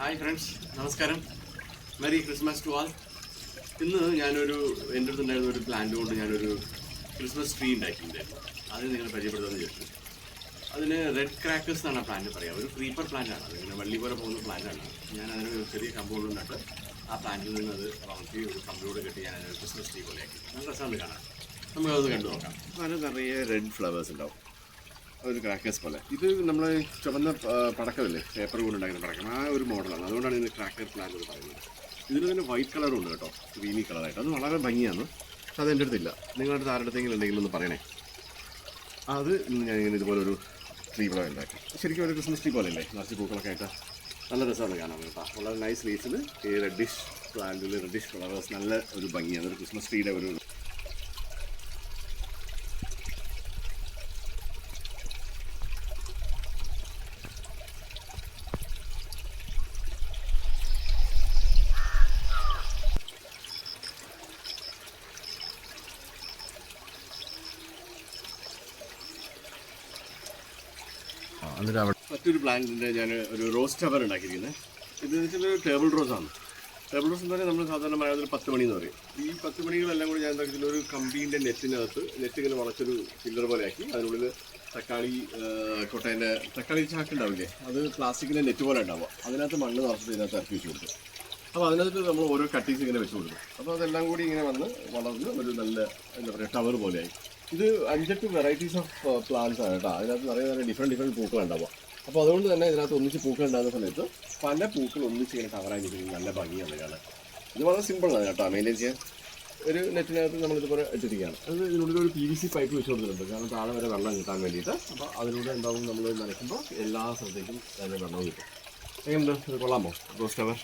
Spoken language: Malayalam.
ഹായ് ഫ്രണ്ട്സ്, നമസ്കാരം. Merry Christmas to all. ഇന്ന് ഞാനൊരു എൻ്റെ അടുത്തുണ്ടായിരുന്ന ഒരു പ്ലാന്റ് കൊണ്ട് ഞാനൊരു ക്രിസ്മസ് ട്രീ ഉണ്ടാക്കിയിട്ടുണ്ടായിരുന്നു. അത് നിങ്ങൾ പരിചയപ്പെടുത്താമെന്ന് വിചാരിച്ചു. അതിന് റെഡ് ക്രാക്കേഴ്സ് എന്നാണ് ആ പ്ലാന്റ് പറയുക. ഒരു ക്രീപ്പർ പ്ലാന്റാണ്. അതിങ്ങനെ വള്ളി പോലെ പോകുന്ന പ്ലാന്റാണ്. ഞാൻ അതിന് ഒരു ചെറിയ കമ്പൗണ്ട് നട്ട് ആ പ്ലാന്റിൽ നിന്ന് അത് വളർത്തി ഒരു കമ്പിയോട് കെട്ടി ഞാൻ അതിനൊരു ക്രിസ്മസ് ട്രീ പോലെ ആക്കി. നല്ല രസമാണ് കാണാൻ. നമുക്കത് കണ്ടു നോക്കാം. അതിന് നിറയെ റെഡ് ഫ്ലവേഴ്സ് ഉണ്ടാവും, ഒരു ക്രാക്കേഴ്സ് പോലെ. ഇത് നമ്മൾ ചുവന്ന പടക്കമില്ലേ, പേപ്പർ കൊണ്ട് ഉണ്ടാക്കുന്ന പടക്കം, ആ ഒരു മോഡലാണ്. അതുകൊണ്ടാണ് ഇതിന് ക്രാക്കർ പ്ലാന്റ് എന്ന് പറയുന്നത്. ഇതിന് തന്നെ വൈറ്റ് കളറും ഉണ്ട് കേട്ടോ, ക്രീമി കളറായിട്ട്. അത് വളരെ ഭംഗിയാണ്. പക്ഷെ അത് എൻ്റെ അടുത്തില്ല. നിങ്ങളുടെ അടുത്ത് ആരുടെ അടുത്തെങ്കിലും ഉണ്ടെങ്കിലും ഒന്ന് പറയണേ. അത് ഇന്ന് ഞാനിങ്ങനെ ഇതുപോലെ ഒരു ട്രീ പോലെ ഉണ്ടാക്കി. ശരിക്കും ഒരു ക്രിസ്മസ് ട്രീ പോലെ അല്ലേ, നിറച്ച് പൂക്കളൊക്കെ ആയിട്ട് നല്ല രസമാണ് കാണാൻ കേട്ടോ. വളരെ നൈസ് ലീവ്സിൽ ഈ റെഡിഷ് പ്ലാന്റിൽ റെഡിഷ് കളേഴ്സ് നല്ല ഒരു ഭംഗിയാണ്. ഒരു ക്രിസ്മസ് ട്രീയുടെ ഒരു എന്നിട്ട് അവിടെ മറ്റൊരു പ്ലാന്റിൻ്റെ ഞാൻ ഒരു റോസ് ടവർ ഉണ്ടാക്കിയിരിക്കുന്നത്. ഇത് വെച്ചാൽ ടേബിൾ റോസാണ്. ടേബിൾ റോസ് എന്ന് പറഞ്ഞാൽ നമ്മൾ സാധാരണ മലയാളത്തിൽ 10 മണി എന്ന് പറയും. ഈ 10 മണികളെല്ലാം കൂടി ഞാൻ എന്താക്കിയിട്ടുള്ള ഒരു കമ്പീൻ്റെ നെറ്റിനകത്ത് നെറ്റ് ഇങ്ങനെ വളച്ചൊരു ഫില്ലർ പോലെ ആക്കി. അതിനുള്ളിൽ തക്കാളി കൊട്ടേൻ്റെ തക്കാളി ചാക്ക് ഉണ്ടാവില്ലേ, അത് പ്ലാസ്റ്റിക്കിൻ്റെ നെറ്റ് പോലെ ഉണ്ടാവുക. അതിനകത്ത് മണ്ണ് നിറച്ചിട്ട് ഇതിനകത്ത് ഇറക്കി വെച്ച് കൊടുക്കും. അപ്പോൾ അതിനകത്ത് നമ്മൾ ഓരോ കട്ടീസ് ഇങ്ങനെ വെച്ച് കൊടുക്കും. അപ്പോൾ അതെല്ലാം കൂടി ഇങ്ങനെ വന്ന് വളർന്ന് ഒരു നല്ല എന്താ പറയുക ടവർ പോലെയായി. ഇത് 5-8 വെറൈറ്റീസ് ഓഫ് പ്ലാന്റ്സ് ആണ് കേട്ടോ. അതിനകത്ത് നിറയെ ഡിഫറെൻറ്റ് പൂക്കൾ ഉണ്ടാവുക. അപ്പോൾ അതുകൊണ്ട് തന്നെ ഇതിനകത്ത് ഒന്നിച്ച് പൂക്കൾ ഉണ്ടാകുന്ന സമയത്ത് പല പൂക്കൾ ഒന്നിച്ച് ഇങ്ങനെ കവറായി നിൽക്കുന്നത് നല്ല ഭംഗിയാണ് കാണാൻ. ഇത് വളരെ സിമ്പിളാണ് കേട്ടോ മെയിൻറ്റെയിൻ ചെയ്യാൻ. ഒരു നെറ്റിനകത്ത് നമ്മളിതുപോലെ ഇട്ടിരിക്കുകയാണ്. അത് ഇതിനുള്ളിൽ ഒരു PVC പൈപ്പ് വെച്ച് കൊടുത്തിട്ടുണ്ട്, കാരണം താഴെ വരെ വെള്ളം കിട്ടാൻ വേണ്ടിയിട്ട്. അപ്പോൾ അതിലൂടെ എന്താവും നമ്മൾ നനയ്ക്കുമ്പോൾ എല്ലാ സ്ഥലത്തേക്കും അതിന് വെള്ളം കിട്ടും. എങ്ങനെയുണ്ട്? ഇത് കൊള്ളാമോ റോസ് ടവർ?